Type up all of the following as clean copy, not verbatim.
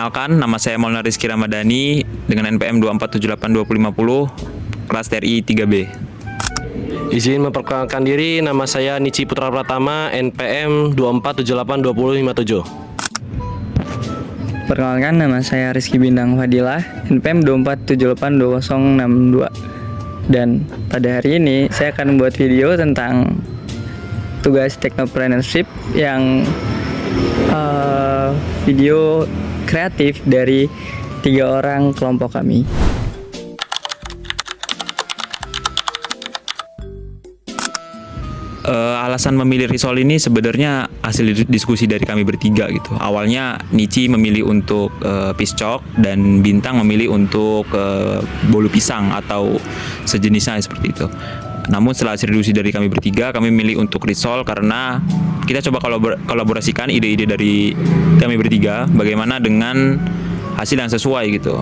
Perkenalkan, nama saya Maulana Rizky Ramadhani dengan NPM 2478250, kelas TRI 3B. Izin memperkenalkan diri, nama saya Nici Putra Pratama, NPM 247825057. Perkenalkan, nama saya Rizky Bintang Fadilah, NPM 247822062. Dan pada hari ini saya akan membuat video tentang tugas technopreneurship yang video kreatif dari 3 orang kelompok kami. Alasan memilih risol ini sebenarnya hasil diskusi dari kami bertiga gitu. Awalnya Nici memilih untuk piscok dan Bintang memilih untuk bolu pisang atau sejenisnya seperti itu. Namun setelah hasil diskusi dari kami bertiga, kami memilih untuk risol karena kita coba kolaborasikan ide-ide dari kami bertiga, bagaimana dengan hasil yang sesuai gitu,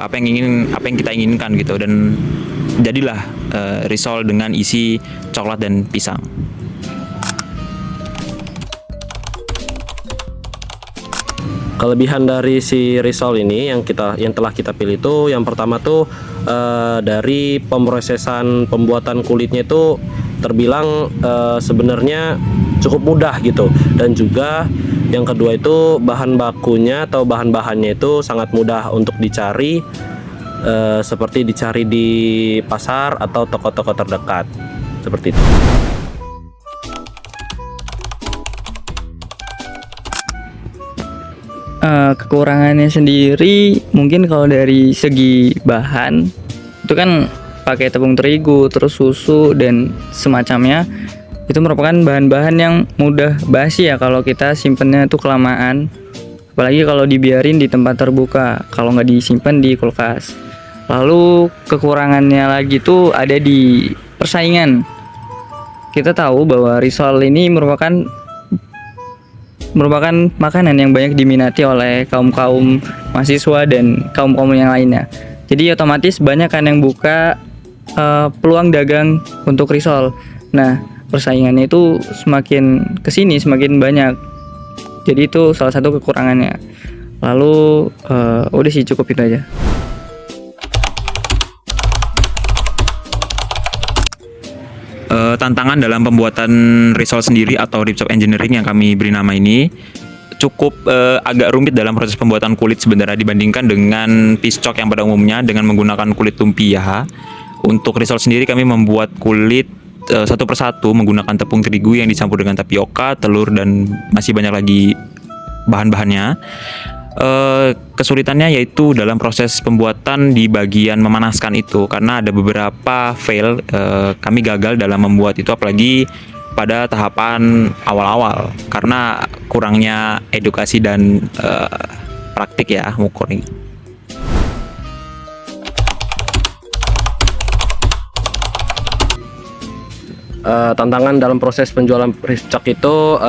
apa yang kita inginkan gitu, dan jadilah risol dengan isi coklat dan pisang. Kelebihan dari si risol ini yang telah kita pilih itu, yang pertama tuh dari pemrosesan pembuatan kulitnya itu terbilang sebenarnya cukup mudah gitu, dan juga yang kedua itu bahan bakunya atau bahan-bahannya itu sangat mudah untuk dicari, seperti dicari di pasar atau toko-toko terdekat seperti itu. Kekurangannya sendiri mungkin kalau dari segi bahan itu kan pakai tepung terigu, terus susu dan semacamnya, itu merupakan bahan-bahan yang mudah basi ya kalau kita simpennya itu kelamaan, apalagi kalau dibiarin di tempat terbuka, kalau nggak disimpan di kulkas. Lalu kekurangannya lagi tuh ada di persaingan. Kita tahu bahwa risol ini merupakan makanan yang banyak diminati oleh kaum-kaum mahasiswa dan kaum-kaum yang lainnya. Jadi otomatis banyak kan yang buka peluang dagang untuk risol. Nah, persaingannya itu semakin kesini semakin banyak. Jadi itu salah satu kekurangannya. Lalu udah sih, cukup itu aja. Tantangan dalam pembuatan risol sendiri atau ripchop engineering yang kami beri nama ini cukup agak rumit dalam proses pembuatan kulit sebenarnya dibandingkan dengan piscok yang pada umumnya dengan menggunakan kulit lumpia. Untuk risol sendiri kami membuat kulit satu persatu menggunakan tepung terigu yang dicampur dengan tapioka, telur, dan masih banyak lagi bahan-bahannya. Kesulitannya yaitu dalam proses pembuatan di bagian memanaskan itu, karena ada beberapa fail, kami gagal dalam membuat itu, apalagi pada tahapan awal-awal karena kurangnya edukasi dan praktik ya mengukur ini. Tantangan dalam proses penjualan ripchop itu,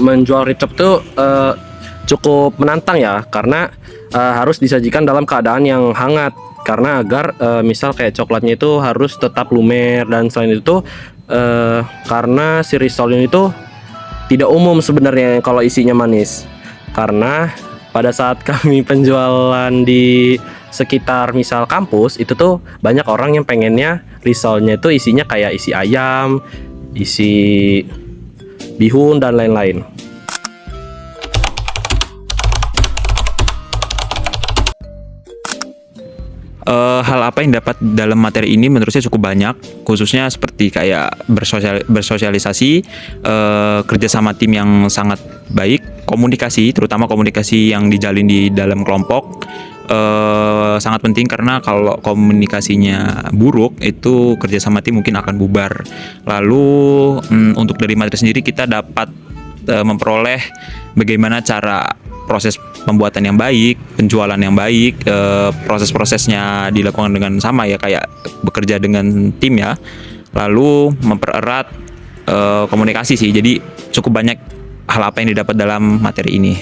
menjual ripchop itu cukup menantang ya, karena harus disajikan dalam keadaan yang hangat, karena agar misal kayak coklatnya itu harus tetap lumer, dan selain itu karena si risol ini tuh tidak umum sebenarnya kalau isinya manis, karena pada saat kami penjualan di sekitar misal kampus itu tuh banyak orang yang pengennya risolnya itu isinya kayak isi ayam, isi bihun, dan lain-lain. Hal apa yang dapat dalam materi ini menurut saya cukup banyak, khususnya seperti kayak bersosialisasi, kerjasama tim yang sangat baik, komunikasi, terutama komunikasi yang dijalin di dalam kelompok sangat penting, karena kalau komunikasinya buruk itu kerjasama tim mungkin akan bubar. Lalu untuk dari materi sendiri kita dapat memperoleh bagaimana cara proses pembuatan yang baik, penjualan yang baik, proses-prosesnya dilakukan dengan sama ya, kayak bekerja dengan tim ya. Lalu mempererat komunikasi sih. Jadi cukup banyak hal apa yang didapat dalam materi ini.